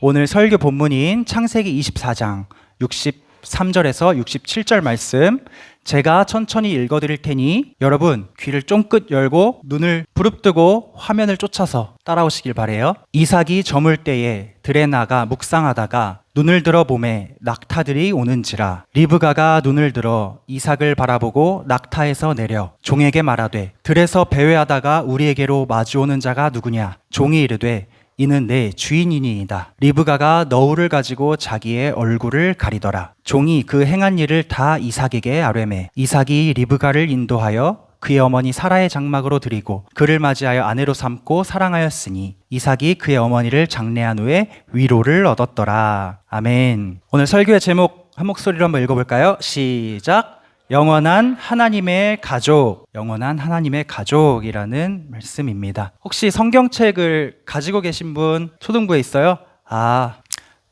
오늘 설교 본문인 창세기 24장 63절에서 67절 말씀 제가 천천히 읽어드릴 테니 여러분 귀를 쫑긋 열고 눈을 부릅뜨고 화면을 쫓아서 따라오시길 바래요. 이삭이 저물 때에 들에 나가 묵상하다가 눈을 들어 보매 낙타들이 오는지라. 리브가가 눈을 들어 이삭을 바라보고 낙타에서 내려 종에게 말하되 들에서 배회하다가 우리에게로 마주오는 자가 누구냐. 종이 이르되 이는 내 주인이니이다. 리브가가 너울을 가지고 자기의 얼굴을 가리더라. 종이 그 행한 일을 다 이삭에게 아뢰매 이삭이 리브가를 인도하여 그의 어머니 사라의 장막으로 드리고 그를 맞이하여 아내로 삼고 사랑하였으니 이삭이 그의 어머니를 장례한 후에 위로를 얻었더라. 아멘. 오늘 설교의 제목 한 목소리로 한번 읽어볼까요? 시작. 영원한 하나님의 가족, 영원한 하나님의 가족이라는 말씀입니다. 혹시 성경책을 가지고 계신 분 초등부에 있어요?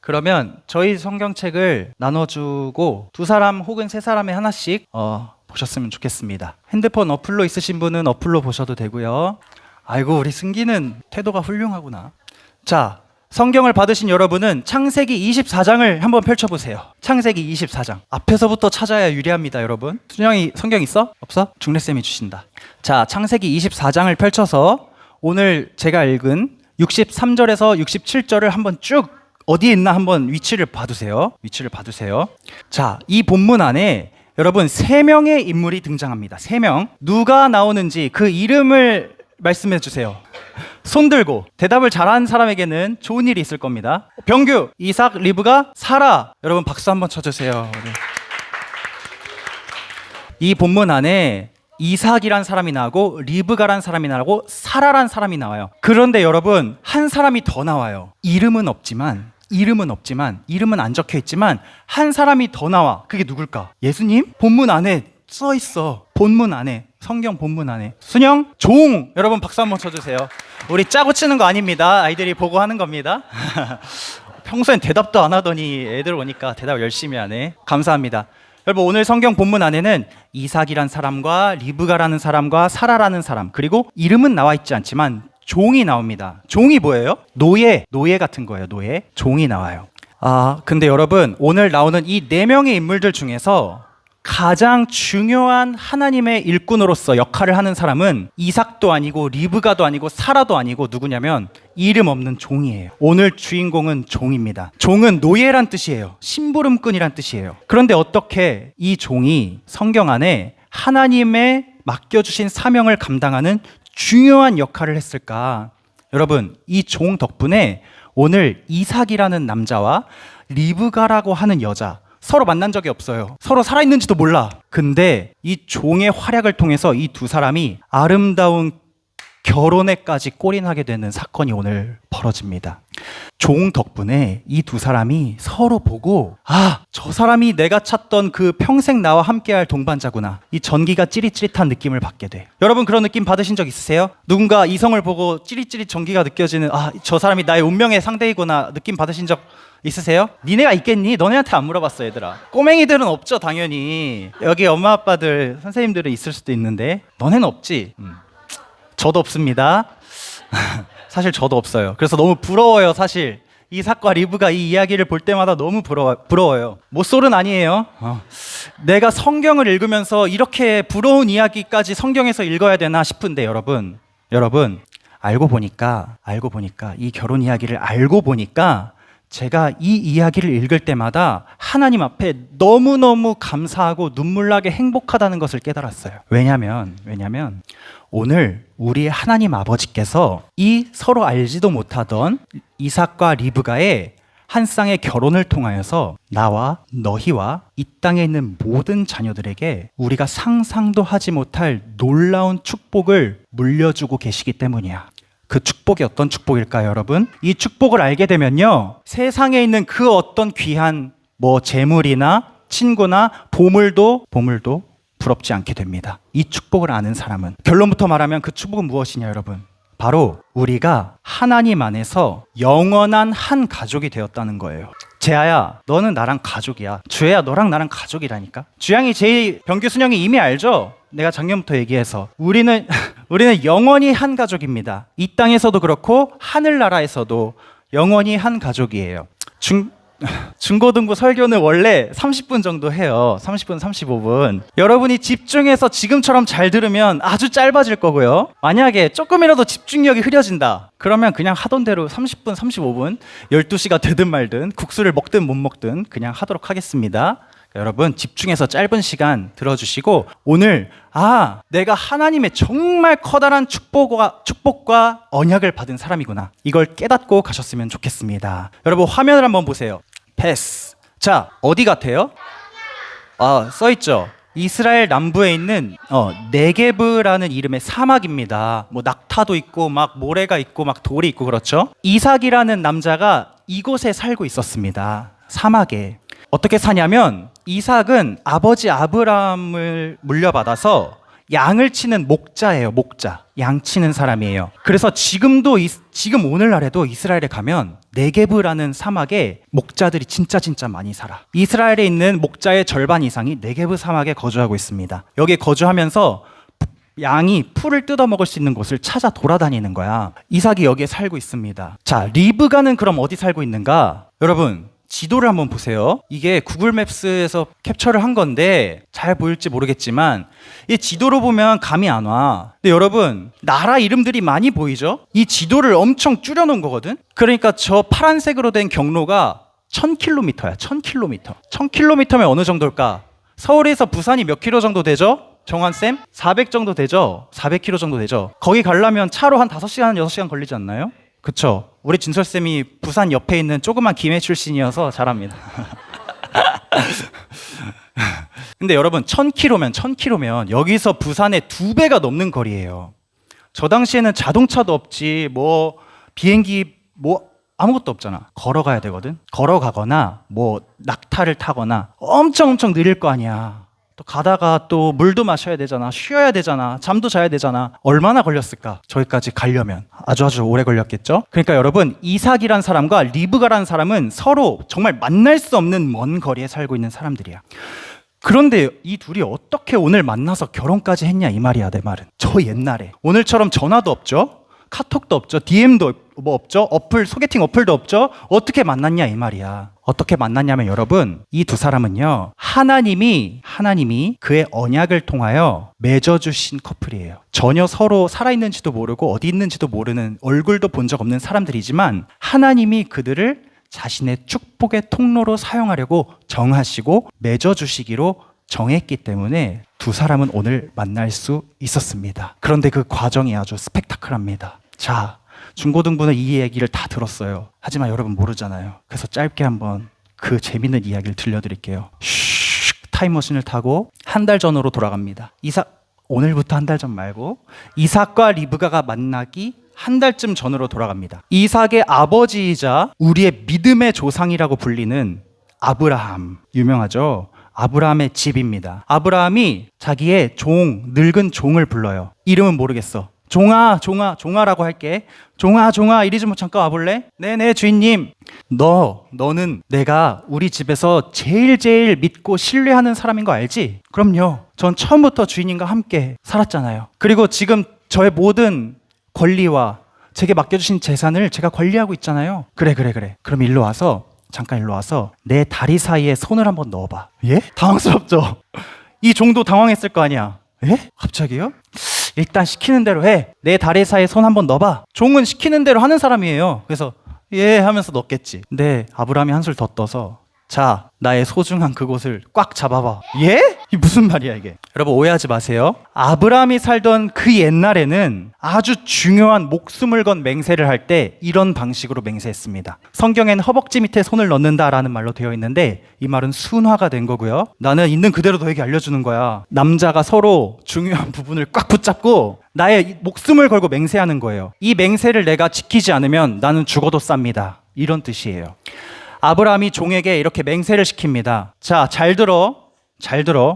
그러면 저희 성경책을 나눠주고 두 사람 혹은 세 사람에 하나씩 보셨으면 좋겠습니다. 핸드폰 어플로 있으신 분은 어플로 보셔도 되고요. 아이고 우리 승기는 태도가 훌륭하구나. 자, 성경을 받으신 여러분은 창세기 24장을 한번 펼쳐보세요. 창세기 24장. 앞에서부터 찾아야 유리합니다, 여러분. 순영이 성경 있어? 없어? 중래쌤이 주신다. 자, 창세기 24장을 펼쳐서 오늘 제가 읽은 63절에서 67절을 한번 쭉 어디에 있나 한번 위치를 봐두세요. 자, 이 본문 안에 여러분 3명의 인물이 등장합니다. 3명. 누가 나오는지 그 이름을 말씀해 주세요. 손 들고 대답을 잘하는 사람에게는 좋은 일이 있을 겁니다. 병규, 이삭, 리브가, 사라. 여러분 박수 한번 쳐주세요. 네. 이 본문 안에 이삭이란 사람이 나오고 리브가란 사람이 나오고 사라란 사람이 나와요. 그런데 여러분 한 사람이 더 나와요. 이름은 안 적혀 있지만 한 사람이 더 나와. 그게 누굴까? 예수님? 본문 안에 써 있어. 성경 본문 안에. 순영, 종. 여러분 박수 한번 쳐주세요. 우리 짜고 치는 거 아닙니다. 아이들이 보고 하는 겁니다. 평소엔 대답도 안 하더니 애들 오니까 대답 열심히 하네. 감사합니다. 여러분 오늘 성경 본문 안에는 이삭이란 사람과 리브가라는 사람과 사라라는 사람 그리고 이름은 나와 있지 않지만 종이 나옵니다. 종이 뭐예요? 노예 같은 거예요. 종이 나와요. 근데 여러분 오늘 나오는 이 4명의 인물들 중에서 가장 중요한 하나님의 일꾼으로서 역할을 하는 사람은 이삭도 아니고 리브가도 아니고 사라도 아니고 누구냐면 이름 없는 종이에요. 오늘 주인공은 종입니다. 종은 노예란 뜻이에요. 심부름꾼이란 뜻이에요. 그런데 어떻게 이 종이 성경 안에 하나님의 맡겨주신 사명을 감당하는 중요한 역할을 했을까? 여러분 이 종 덕분에 오늘 이삭이라는 남자와 리브가라고 하는 여자 서로 만난 적이 없어요. 서로 살아있는지도 몰라. 근데 이 종의 활약을 통해서 이 두 사람이 아름다운 결혼에까지 골인하게 되는 사건이 오늘 벌어집니다. 종 덕분에 이 두 사람이 서로 보고 저 사람이 내가 찾던 그 평생 나와 함께할 동반자구나. 이 전기가 찌릿찌릿한 느낌을 받게 돼. 여러분 그런 느낌 받으신 적 있으세요? 누군가 이성을 보고 찌릿찌릿 전기가 느껴지는 저 사람이 나의 운명의 상대이구나 느낌 받으신 적 있으세요? 니네가 있겠니? 너네한테 안 물어봤어 얘들아. 꼬맹이들은 없죠 당연히. 여기 엄마 아빠들 선생님들은 있을 수도 있는데 너네는 없지? 저도 없습니다. 사실 저도 없어요. 그래서 너무 부러워요 사실. 이삭과 리브가 이 이야기를 볼 때마다 너무 부러워요. 모쏠은 아니에요. 내가 성경을 읽으면서 이렇게 부러운 이야기까지 성경에서 읽어야 되나 싶은데 여러분 알고 보니까 이 결혼 이야기를 알고 보니까 제가 이 이야기를 읽을 때마다 하나님 앞에 너무너무 감사하고 눈물 나게 행복하다는 것을 깨달았어요. 왜냐면 오늘 우리 하나님 아버지께서 이 서로 알지도 못하던 이삭과 리브가의 한 쌍의 결혼을 통하여서 나와 너희와 이 땅에 있는 모든 자녀들에게 우리가 상상도 하지 못할 놀라운 축복을 물려주고 계시기 때문이야. 그 축복이 어떤 축복일까요, 여러분? 이 축복을 알게 되면요, 세상에 있는 그 어떤 귀한 재물이나 친구나 보물도 부럽지 않게 됩니다. 이 축복을 아는 사람은. 결론부터 말하면 그 축복은 무엇이냐, 여러분? 바로 우리가 하나님 안에서 영원한 한 가족이 되었다는 거예요. 재하야, 너는 나랑 가족이야. 주혜야, 너랑 나랑 가족이라니까. 주양이, 제이, 병규, 순영이 이미 알죠? 내가 작년부터 얘기해서 우리는 영원히 한 가족입니다. 이 땅에서도 그렇고 하늘나라에서도 영원히 한 가족이에요. 중고등부 설교는 원래 30분 정도 해요. 30분, 35분. 여러분이 집중해서 지금처럼 잘 들으면 아주 짧아질 거고요. 만약에 조금이라도 집중력이 흐려진다. 그러면 그냥 하던 대로 30분, 35분, 12시가 되든 말든 국수를 먹든 못 먹든 그냥 하도록 하겠습니다. 여러분 집중해서 짧은 시간 들어주시고 오늘 내가 하나님의 정말 커다란 축복과 언약을 받은 사람이구나. 이걸 깨닫고 가셨으면 좋겠습니다. 여러분 화면을 한번 보세요. 패스. 자, 어디 같아요? 써있죠. 이스라엘 남부에 있는 네게브라는 이름의 사막입니다. 뭐 낙타도 있고 막 모래가 있고 막 돌이 있고 그렇죠. 이삭이라는 남자가 이곳에 살고 있었습니다. 사막에. 어떻게 사냐면 이삭은 아버지 아브라함을 물려받아서 양을 치는 목자예요. 목자. 양 치는 사람이에요. 그래서 지금 오늘날에도 이스라엘에 가면 네게브라는 사막에 목자들이 진짜 많이 살아. 이스라엘에 있는 목자의 절반 이상이 네게브 사막에 거주하고 있습니다. 여기 거주하면서 양이 풀을 뜯어먹을 수 있는 곳을 찾아 돌아다니는 거야. 이삭이 여기에 살고 있습니다. 자, 리브가는 그럼 어디 살고 있는가? 여러분 지도를 한번 보세요. 이게 구글 맵스에서 캡처를 한 건데 잘 보일지 모르겠지만 이 지도로 보면 감이 안 와. 근데 여러분 나라 이름들이 많이 보이죠? 이 지도를 엄청 줄여놓은 거거든. 그러니까 저 파란색으로 된 경로가 1000km야. 1000km. 1000km면 어느 정도일까? 서울에서 부산이 몇 킬로 정도 되죠? 정환쌤? 400 정도 되죠? 400km 정도 되죠? 거기 가려면 차로 한 5시간, 6시간 걸리지 않나요? 그쵸? 우리 진설쌤이 부산 옆에 있는 조그만 김해 출신이어서 잘합니다. 근데 여러분 1000km면 여기서 부산의 2배가 넘는 거리예요. 저 당시에는 자동차도 없지 뭐 비행기 뭐 아무것도 없잖아. 걸어가야 되거든. 걸어가거나 뭐 낙타를 타거나 엄청 느릴 거 아니야. 또 가다가 또 물도 마셔야 되잖아. 쉬어야 되잖아. 잠도 자야 되잖아. 얼마나 걸렸을까? 저기까지 가려면 아주 오래 걸렸겠죠? 그러니까 여러분 이삭이란 사람과 리브가란 사람은 서로 정말 만날 수 없는 먼 거리에 살고 있는 사람들이야. 그런데 이 둘이 어떻게 오늘 만나서 결혼까지 했냐 이 말이야. 내 말은 저 옛날에 오늘처럼 전화도 없죠? 카톡도 없죠. DM도 뭐 없죠. 소개팅 어플도 없죠. 어떻게 만났냐 이 말이야. 어떻게 만났냐면 여러분 이 두 사람은요 하나님이 그의 언약을 통하여 맺어주신 커플이에요. 전혀 서로 살아있는지도 모르고 어디 있는지도 모르는 얼굴도 본 적 없는 사람들이지만 하나님이 그들을 자신의 축복의 통로로 사용하려고 정하시고 맺어주시기로 정했기 때문에 두 사람은 오늘 만날 수 있었습니다. 그런데 그 과정이 아주 스펙타클합니다. 자, 중고등부는 이 얘기를 다 들었어요. 하지만 여러분 모르잖아요. 그래서 짧게 한번 그 재밌는 이야기를 들려드릴게요. 타임머신을 타고 한 달 전으로 돌아갑니다. 오늘부터 한 달 전 말고 이삭과 리브가가 만나기 한 달쯤 전으로 돌아갑니다. 이삭의 아버지이자 우리의 믿음의 조상이라고 불리는 아브라함, 유명하죠? 아브라함의 집입니다. 아브라함이 자기의 늙은 종을 불러요. 이름은 모르겠어. 종아라고 할게. 종아, 이리 좀 잠깐 와볼래? 네네, 주인님. 너는 내가 우리 집에서 제일 믿고 신뢰하는 사람인 거 알지? 그럼요. 전 처음부터 주인님과 함께 살았잖아요. 그리고 지금 저의 모든 권리와 제게 맡겨주신 재산을 제가 관리하고 있잖아요. 그래. 그럼 잠깐 일로 와서 내 다리 사이에 손을 한번 넣어봐. 예? 당황스럽죠? 이 종도 당황했을 거 아니야. 예? 갑자기요? 일단 시키는 대로 해. 내 다리 사이에 손 한번 넣어봐. 종은 시키는 대로 하는 사람이에요. 그래서 예 하면서 넣겠지. 근데 아브라함이 한술 더 떠서 자, 나의 소중한 그곳을 꽉 잡아봐. 예? 이 무슨 말이야 이게? 여러분 오해하지 마세요. 아브라함이 살던 그 옛날에는 아주 중요한 목숨을 건 맹세를 할 때 이런 방식으로 맹세했습니다. 성경엔 허벅지 밑에 손을 넣는다라는 말로 되어 있는데 이 말은 순화가 된 거고요. 나는 있는 그대로 너에게 알려주는 거야. 남자가 서로 중요한 부분을 꽉 붙잡고 나의 목숨을 걸고 맹세하는 거예요. 이 맹세를 내가 지키지 않으면 나는 죽어도 쌉니다. 이런 뜻이에요. 아브라함이 종에게 이렇게 맹세를 시킵니다. 자, 잘 들어.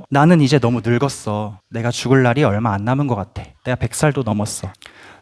나는 이제 너무 늙었어. 내가 죽을 날이 얼마 안 남은 것 같아. 내가 100살도 넘었어.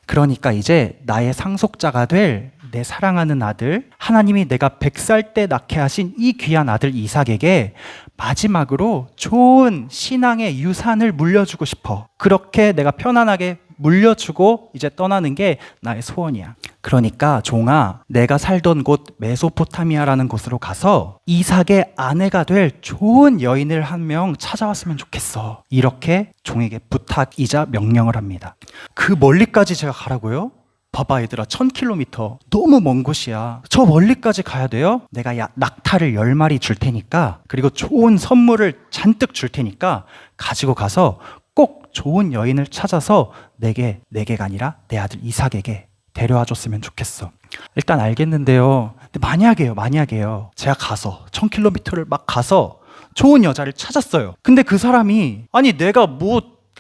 그러니까 이제 나의 상속자가 될 내 사랑하는 아들, 하나님이 내가 100살 때 낳게 하신 이 귀한 아들 이삭에게 마지막으로 좋은 신앙의 유산을 물려주고 싶어. 그렇게 내가 편안하게 물려주고 이제 떠나는 게 나의 소원이야. 그러니까 종아, 내가 살던 곳 메소포타미아라는 곳으로 가서 이삭의 아내가 될 좋은 여인을 한 명 찾아왔으면 좋겠어. 이렇게 종에게 부탁이자 명령을 합니다. 그 멀리까지 제가 가라고요? 봐봐 얘들아, 1000km 너무 먼 곳이야. 저 멀리까지 가야 돼요? 내가 낙타를 10마리 줄 테니까, 그리고 좋은 선물을 잔뜩 줄 테니까 가지고 가서 꼭 좋은 여인을 찾아서 내게가 아니라 내 아들 이삭에게 데려와 줬으면 좋겠어. 일단 알겠는데요, 근데 만약에요 제가 가서 1000km를 막 가서 좋은 여자를 찾았어요. 근데 그 사람이, 아니 내가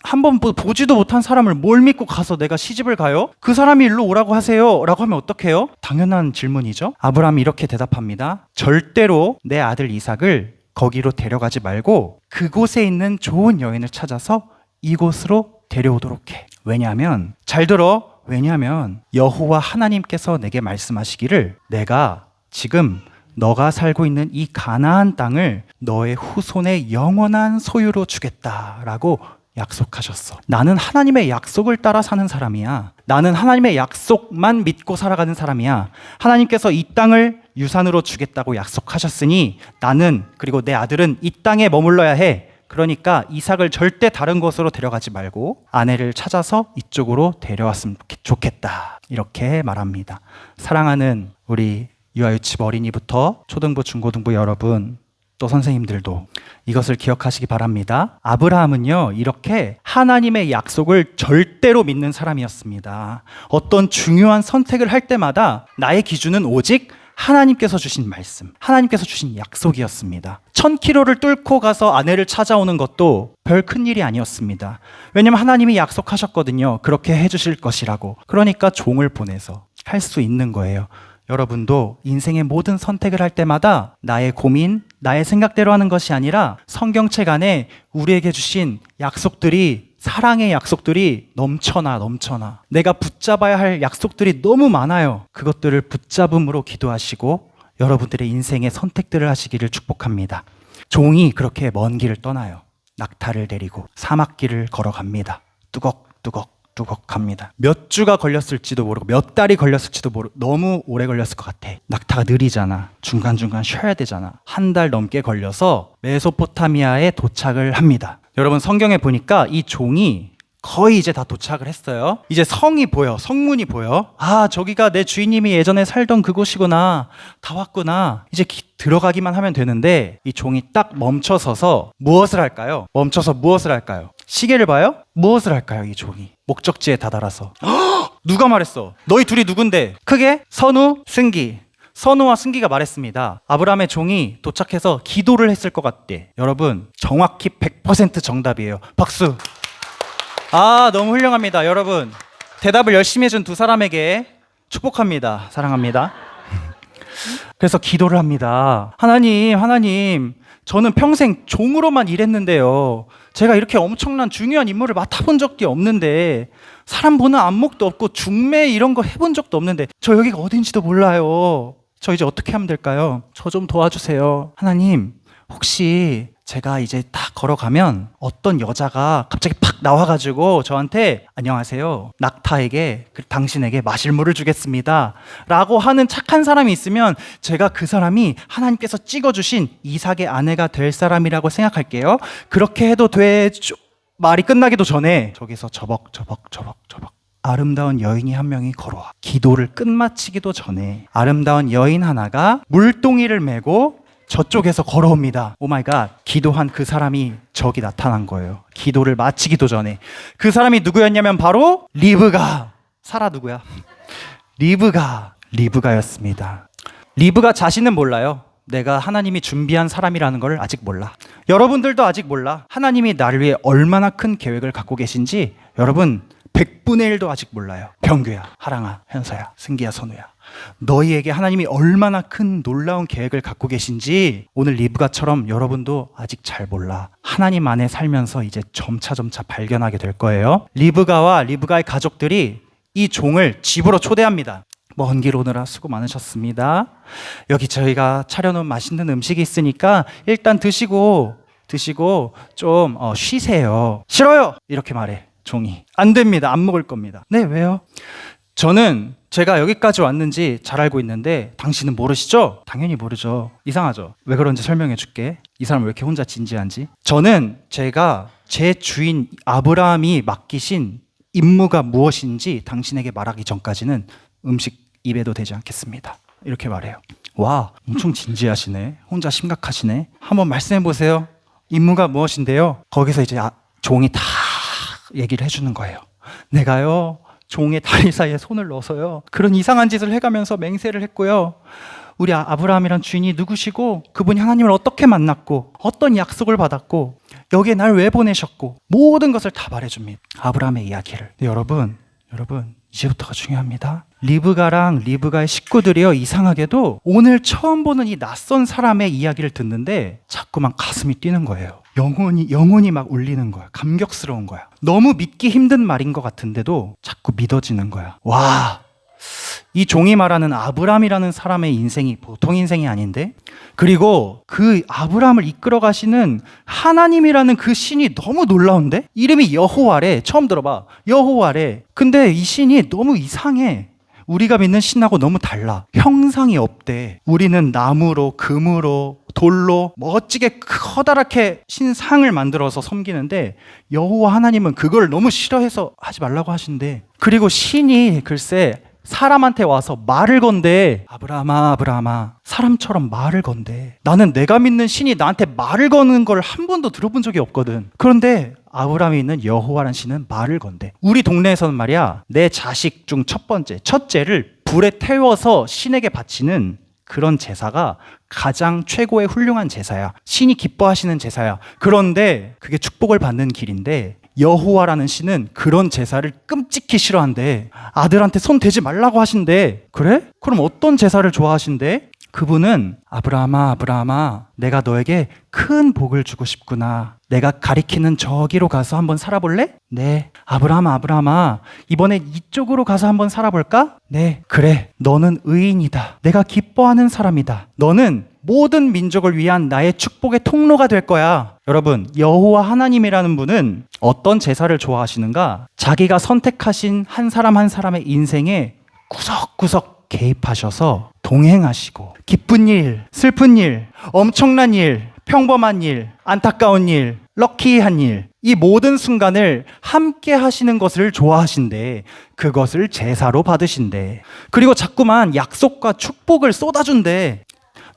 한번 보지도 못한 사람을 뭘 믿고 가서 내가 시집을 가요? 그 사람이 일로 오라고 하세요 라고 하면 어떡해요? 당연한 질문이죠. 아브라함이 이렇게 대답합니다. 절대로 내 아들 이삭을 거기로 데려가지 말고 그곳에 있는 좋은 여인을 찾아서 이곳으로 데려오도록 해. 왜냐하면, 잘 들어, 왜냐하면 여호와 하나님께서 내게 말씀하시기를 내가 지금 너가 살고 있는 이 가나안 땅을 너의 후손의 영원한 소유로 주겠다라고 약속하셨어. 나는 하나님의 약속을 따라 사는 사람이야. 나는 하나님의 약속만 믿고 살아가는 사람이야. 하나님께서 이 땅을 유산으로 주겠다고 약속하셨으니 나는, 그리고 내 아들은 이 땅에 머물러야 해. 그러니까 이삭을 절대 다른 곳으로 데려가지 말고 아내를 찾아서 이쪽으로 데려왔으면 좋겠다. 이렇게 말합니다. 사랑하는 우리 유아유치부 어린이부터 초등부, 중고등부 여러분, 또 선생님들도 이것을 기억하시기 바랍니다. 아브라함은요, 이렇게 하나님의 약속을 절대로 믿는 사람이었습니다. 어떤 중요한 선택을 할 때마다 나의 기준은 오직 하나님께서 주신 말씀, 하나님께서 주신 약속이었습니다. 1000km를 뚫고 가서 아내를 찾아오는 것도 별 큰일이 아니었습니다. 왜냐면 하나님이 약속하셨거든요. 그렇게 해주실 것이라고. 그러니까 종을 보내서 할 수 있는 거예요. 여러분도 인생의 모든 선택을 할 때마다 나의 고민, 나의 생각대로 하는 것이 아니라 성경책 안에 우리에게 주신 약속들이, 사랑의 약속들이 넘쳐나. 내가 붙잡아야 할 약속들이 너무 많아요. 그것들을 붙잡음으로 기도하시고 여러분들의 인생의 선택들을 하시기를 축복합니다. 종이 그렇게 먼 길을 떠나요. 낙타를 데리고 사막길을 걸어갑니다. 뚜걱 갑니다. 몇 주가 걸렸을지도 모르고 몇 달이 걸렸을지도 모르고 너무 오래 걸렸을 것 같아. 낙타가 느리잖아. 중간중간 쉬어야 되잖아. 한 달 넘게 걸려서 메소포타미아에 도착을 합니다. 여러분, 성경에 보니까 이 종이 거의 이제 다 도착을 했어요. 이제 성이 보여, 성문이 보여. 아, 저기가 내 주인님이 예전에 살던 그곳이구나. 다 왔구나. 이제 들어가기만 하면 되는데 이 종이 딱 멈춰서서 무엇을 할까요? 시계를 봐요? 무엇을 할까요? 이 종이 목적지에 다다라서 누가 말했어? 너희 둘이 누군데? 크게 선우, 승기. 선우와 승기가 말했습니다. 아브라함의 종이 도착해서 기도를 했을 것 같대. 여러분, 정확히 100% 정답이에요. 박수. 아, 너무 훌륭합니다. 여러분, 대답을 열심히 해준 두 사람에게 축복합니다. 사랑합니다. 그래서 기도를 합니다. 하나님, 저는 평생 종으로만 일했는데요. 제가 이렇게 엄청난 중요한 임무를 맡아본 적이 없는데, 사람 보는 안목도 없고 중매 이런 거 해본 적도 없는데, 저 여기가 어딘지도 몰라요. 저 이제 어떻게 하면 될까요? 저 좀 도와주세요. 하나님, 혹시 제가 이제 딱 걸어가면 어떤 여자가 갑자기 팍 나와가지고 저한테 안녕하세요, 낙타에게 당신에게 마실 물을 주겠습니다 라고 하는 착한 사람이 있으면 제가 그 사람이 하나님께서 찍어주신 이삭의 아내가 될 사람이라고 생각할게요. 그렇게 해도 돼. 말이 끝나기도 전에 저기서 저벅 아름다운 여인이 한 명이 걸어와. 기도를 끝마치기도 전에 아름다운 여인 하나가 물동이를 메고 저쪽에서 걸어옵니다. 오마이갓. 기도한 그 사람이 저기 나타난 거예요. 기도를 마치기도 전에. 그 사람이 누구였냐면 바로 리브가. 사라 누구야? 리브가였습니다. 리브가 자신은 몰라요. 내가 하나님이 준비한 사람이라는 걸 아직 몰라. 여러분들도 아직 몰라. 하나님이 나를 위해 얼마나 큰 계획을 갖고 계신지 여러분 100분의 1도 아직 몰라요. 병규야, 하랑아, 현서야, 승기야, 선우야, 너희에게 하나님이 얼마나 큰 놀라운 계획을 갖고 계신지 오늘 리브가처럼 여러분도 아직 잘 몰라. 하나님 안에 살면서 이제 점차 발견하게 될 거예요. 리브가와 리브가의 가족들이 이 종을 집으로 초대합니다. 먼 길 오느라 수고 많으셨습니다. 여기 저희가 차려놓은 맛있는 음식이 있으니까 일단 드시고 좀 쉬세요. 싫어요! 이렇게 말해. 종이. 안 됩니다. 안 먹을 겁니다. 네, 왜요? 저는 제가 여기까지 왔는지 잘 알고 있는데 당신은 모르시죠? 당연히 모르죠. 이상하죠? 왜 그런지 설명해 줄게. 이 사람 왜 이렇게 혼자 진지한지. 저는 제가 제 주인 아브라함이 맡기신 임무가 무엇인지 당신에게 말하기 전까지는 음식 입에도 대지 않겠습니다. 이렇게 말해요. 와, 엄청 진지하시네. 혼자 심각하시네. 한번 말씀해 보세요. 임무가 무엇인데요? 거기서 이제 종이 다 얘기를 해주는 거예요. 내가요, 종의 다리 사이에 손을 넣어서요, 그런 이상한 짓을 해가면서 맹세를 했고요. 우리 아브라함이란 주인이 누구시고, 그분이 하나님을 어떻게 만났고, 어떤 약속을 받았고, 여기에 날 왜 보내셨고, 모든 것을 다 말해줍니다. 아브라함의 이야기를. 근데 여러분, 이제부터가 중요합니다. 리브가랑 리브가의 식구들이요, 이상하게도 오늘 처음 보는 이 낯선 사람의 이야기를 듣는데 자꾸만 가슴이 뛰는 거예요. 영혼이 막 울리는 거야. 감격스러운 거야. 너무 믿기 힘든 말인 것 같은데도 자꾸 믿어지는 거야. 와, 이 종이 말하는 아브라함이라는 사람의 인생이 보통 인생이 아닌데, 그리고 그 아브라함을 이끌어 가시는 하나님이라는 그 신이 너무 놀라운데? 이름이 여호와래. 처음 들어봐. 여호와래. 근데 이 신이 너무 이상해. 우리가 믿는 신하고 너무 달라. 형상이 없대. 우리는 나무로, 금으로, 돌로 멋지게 커다랗게 신상을 만들어서 섬기는데, 여호와 하나님은 그걸 너무 싫어해서 하지 말라고 하신대. 그리고 신이 글쎄 사람한테 와서 말을 건대. 아브라함아, 사람처럼 말을 건대. 나는 내가 믿는 신이 나한테 말을 거는 걸 한 번도 들어본 적이 없거든. 그런데 아브라함이 있는 여호와라는 신은 말을 건대. 우리 동네에서는 말이야, 내 자식 중 첫째를 불에 태워서 신에게 바치는 그런 제사가 가장 최고의 훌륭한 제사야. 신이 기뻐하시는 제사야. 그런데 그게 축복을 받는 길인데, 여호와라는 신은 그런 제사를 끔찍히 싫어한대. 아들한테 손 대지 말라고 하신대. 그래? 그럼 어떤 제사를 좋아하신대? 그분은 아브라함아, 내가 너에게 큰 복을 주고 싶구나. 내가 가리키는 저기로 가서 한번 살아볼래? 네. 아브라함아, 이번에 이쪽으로 가서 한번 살아볼까? 네. 그래, 너는 의인이다. 내가 기뻐하는 사람이다. 너는 모든 민족을 위한 나의 축복의 통로가 될 거야. 여러분, 여호와 하나님이라는 분은 어떤 제사를 좋아하시는가? 자기가 선택하신 한 사람 한 사람의 인생에 구석구석 개입하셔서 동행하시고, 기쁜 일, 슬픈 일, 엄청난 일, 평범한 일, 안타까운 일, 럭키한 일, 이 모든 순간을 함께 하시는 것을 좋아하신대. 그것을 제사로 받으신대. 그리고 자꾸만 약속과 축복을 쏟아준대.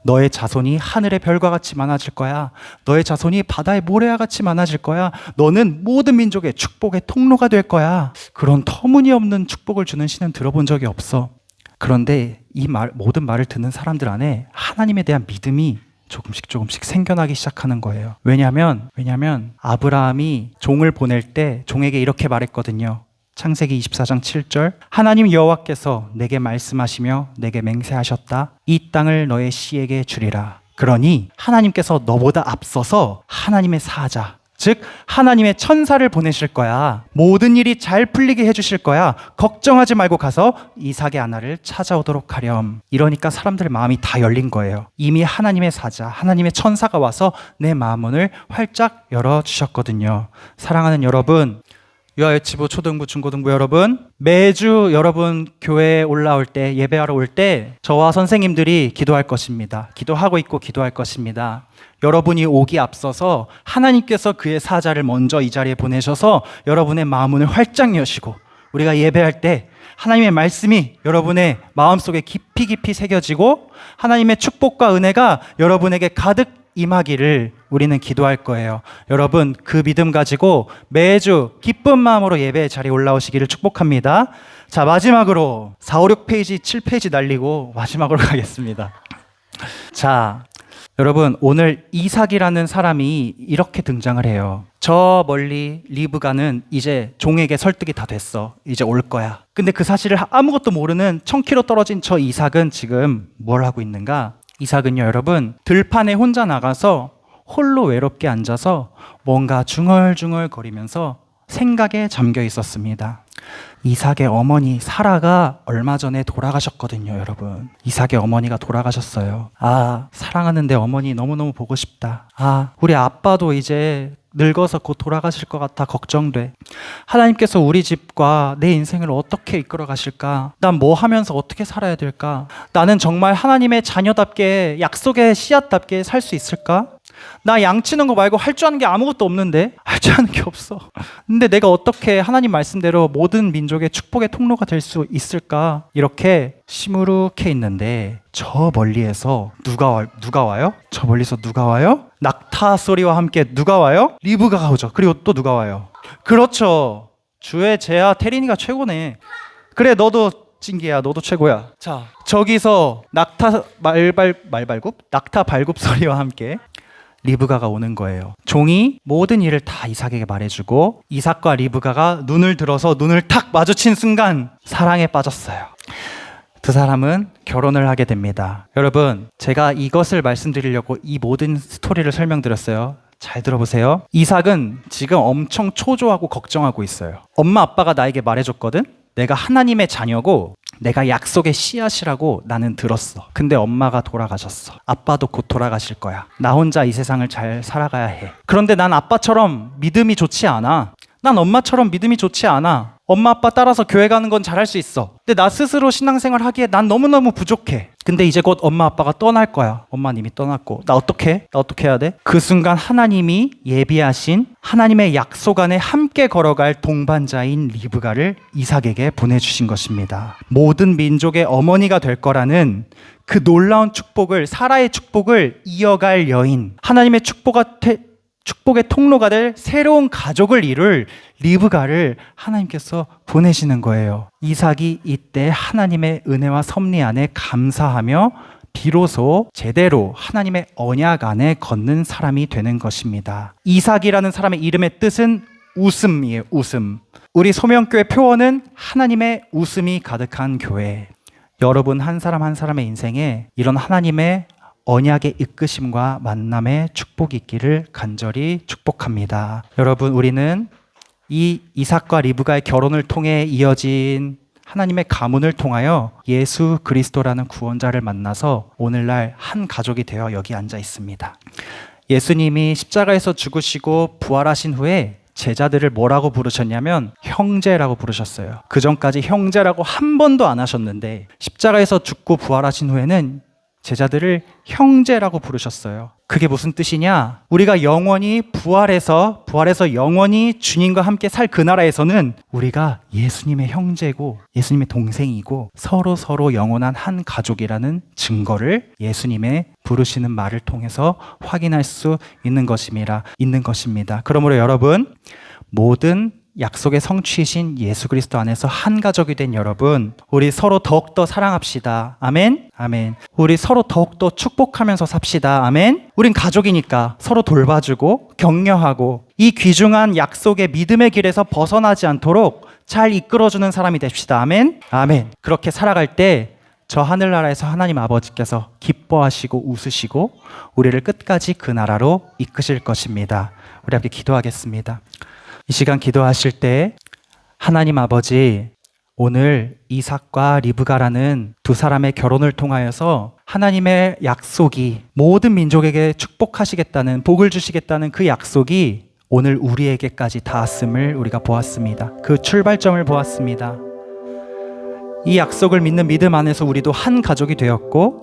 너의 자손이 하늘의 별과 같이 많아질 거야. 너의 자손이 바다의 모래와 같이 많아질 거야. 너는 모든 민족의 축복의 통로가 될 거야. 그런 터무니없는 축복을 주는 신은 들어본 적이 없어. 그런데 이 모든 말을 듣는 사람들 안에 하나님에 대한 믿음이 조금씩 생겨나기 시작하는 거예요. 왜냐하면 아브라함이 종을 보낼 때 종에게 이렇게 말했거든요. 창세기 24장 7절, 하나님 여호와께서 내게 말씀하시며 내게 맹세하셨다. 이 땅을 너의 씨에게 주리라. 그러니 하나님께서 너보다 앞서서 하나님의 사자, 즉 하나님의 천사를 보내실 거야. 모든 일이 잘 풀리게 해주실 거야. 걱정하지 말고 가서 이삭의 아나를 찾아오도록 하렴. 이러니까 사람들 마음이 다 열린 거예요. 이미 하나님의 사자, 하나님의 천사가 와서 내 마음문을 활짝 열어주셨거든요. 사랑하는 여러분, 유아유치부, 초등부, 중고등부 여러분, 매주 여러분 교회에 올라올 때, 예배하러 올 때 저와 선생님들이 기도할 것입니다. 기도하고 있고 기도할 것입니다. 여러분이 오기 앞서서 하나님께서 그의 사자를 먼저 이 자리에 보내셔서 여러분의 마음문을 활짝 여시고, 우리가 예배할 때 하나님의 말씀이 여러분의 마음속에 깊이 새겨지고 하나님의 축복과 은혜가 여러분에게 가득 임하기를 우리는 기도할 거예요. 여러분, 그 믿음 가지고 매주 기쁜 마음으로 예배의 자리에 올라오시기를 축복합니다. 자, 마지막으로 4, 5, 6페이지, 7페이지 날리고 마지막으로 가겠습니다. 자, 여러분, 오늘 이삭이라는 사람이 이렇게 등장을 해요. 저 멀리 리브가는 이제 종에게 설득이 다 됐어. 이제 올 거야. 근데 그 사실을 아무것도 모르는 1000km 떨어진 저 이삭은 지금 뭘 하고 있는가? 이삭은요, 여러분, 들판에 혼자 나가서 홀로 외롭게 앉아서 뭔가 중얼중얼 거리면서 생각에 잠겨 있었습니다. 이삭의 어머니 사라가 얼마 전에 돌아가셨거든요, 여러분. 이삭의 어머니가 돌아가셨어요. 아, 사랑하는데 어머니 너무너무 보고 싶다. 아, 우리 아빠도 이제 늙어서 곧 돌아가실 것 같아 걱정돼. 하나님께서 우리 집과 내 인생을 어떻게 이끌어 가실까? 난 뭐 하면서 어떻게 살아야 될까? 나는 정말 하나님의 자녀답게 약속의 씨앗답게 살 수 있을까? 나 양치는 거 말고 할 줄 아는 게 아무것도 없는데? 할 줄 아는 게 없어. 근데 내가 어떻게 하나님 말씀대로 모든 민족의 축복의 통로가 될 수 있을까? 이렇게 시무룩해 있는데 저 멀리에서 누가 와요? 저 멀리서 누가 와요? 낙타 소리와 함께 누가 와요? 리브가가 오죠. 그리고 또 누가 와요? 그렇죠. 주의 제아 테린이가 최고네. 그래, 너도 찡기야, 너도 최고야. 자, 저기서 낙타 발굽 소리와 함께 리브가가 오는 거예요. 종이 모든 일을 다 이삭에게 말해주고 이삭과 리브가가 눈을 들어서 눈을 탁 마주친 순간 사랑에 빠졌어요. 두 사람은 결혼을 하게 됩니다. 여러분, 제가 이것을 말씀드리려고 이 모든 스토리를 설명드렸어요. 잘 들어보세요. 이삭은 지금 엄청 초조하고 걱정하고 있어요. 엄마 아빠가 나에게 말해줬거든? 내가 하나님의 자녀고 내가 약속의 씨앗이라고 나는 들었어. 근데 엄마가 돌아가셨어. 아빠도 곧 돌아가실 거야. 나 혼자 이 세상을 잘 살아가야 해. 그런데 난 아빠처럼 믿음이 좋지 않아. 난 엄마처럼 믿음이 좋지 않아. 엄마 아빠 따라서 교회 가는 건 잘할 수 있어. 근데 나 스스로 신앙생활 하기에 난 너무너무 부족해. 근데 이제 곧 엄마 아빠가 떠날 거야. 엄마님이 떠났고. 나 어떻게 해야 돼? 그 순간 하나님이 예비하신 하나님의 약속 안에 함께 걸어갈 동반자인 리브가를 이삭에게 보내주신 것입니다. 모든 민족의 어머니가 될 거라는 그 놀라운 축복을, 사라의 축복을 이어갈 여인, 하나님의 축복의 통로가 될 새로운 가족을 이룰 리브가를 하나님께서 보내시는 거예요. 이삭이 이때 하나님의 은혜와 섭리 안에 감사하며 비로소 제대로 하나님의 언약 안에 걷는 사람이 되는 것입니다. 이삭이라는 사람의 이름의 뜻은 웃음이에요. 웃음. 우리 소명교회 표어는 하나님의 웃음이 가득한 교회. 여러분 한 사람 한 사람의 인생에 이런 하나님의 언약의 이끄심과 만남의 축복이 있기를 간절히 축복합니다. 여러분, 우리는 이 이삭과 리브가의 결혼을 통해 이어진 하나님의 가문을 통하여 예수 그리스도라는 구원자를 만나서 오늘날 한 가족이 되어 여기 앉아 있습니다. 예수님이 십자가에서 죽으시고 부활하신 후에 제자들을 뭐라고 부르셨냐면 형제라고 부르셨어요. 그 전까지 형제라고 한 번도 안 하셨는데 십자가에서 죽고 부활하신 후에는 제자들을 형제라고 부르셨어요. 그게 무슨 뜻이냐? 우리가 영원히 부활해서 영원히 주님과 함께 살 그 나라에서는 우리가 예수님의 형제고 예수님의 동생이고 서로 영원한 한 가족이라는 증거를 예수님의 부르시는 말을 통해서 확인할 수 있는 것입니다. 그러므로 여러분, 모든 약속의 성취이신 예수 그리스도 안에서 한 가족이 된 여러분, 우리 서로 더욱더 사랑합시다. 아멘? 아멘. 우리 서로 더욱더 축복하면서 삽시다. 아멘? 우린 가족이니까 서로 돌봐주고 격려하고 이 귀중한 약속의 믿음의 길에서 벗어나지 않도록 잘 이끌어주는 사람이 됩시다. 아멘? 아멘. 그렇게 살아갈 때 저 하늘나라에서 하나님 아버지께서 기뻐하시고 웃으시고 우리를 끝까지 그 나라로 이끄실 것입니다. 우리 함께 기도하겠습니다. 이 시간 기도하실 때 하나님 아버지, 오늘 이삭과 리브가라는 두 사람의 결혼을 통하여서 하나님의 약속이 모든 민족에게 축복하시겠다는, 복을 주시겠다는 그 약속이 오늘 우리에게까지 닿았음을 우리가 보았습니다. 그 출발점을 보았습니다. 이 약속을 믿는 믿음 안에서 우리도 한 가족이 되었고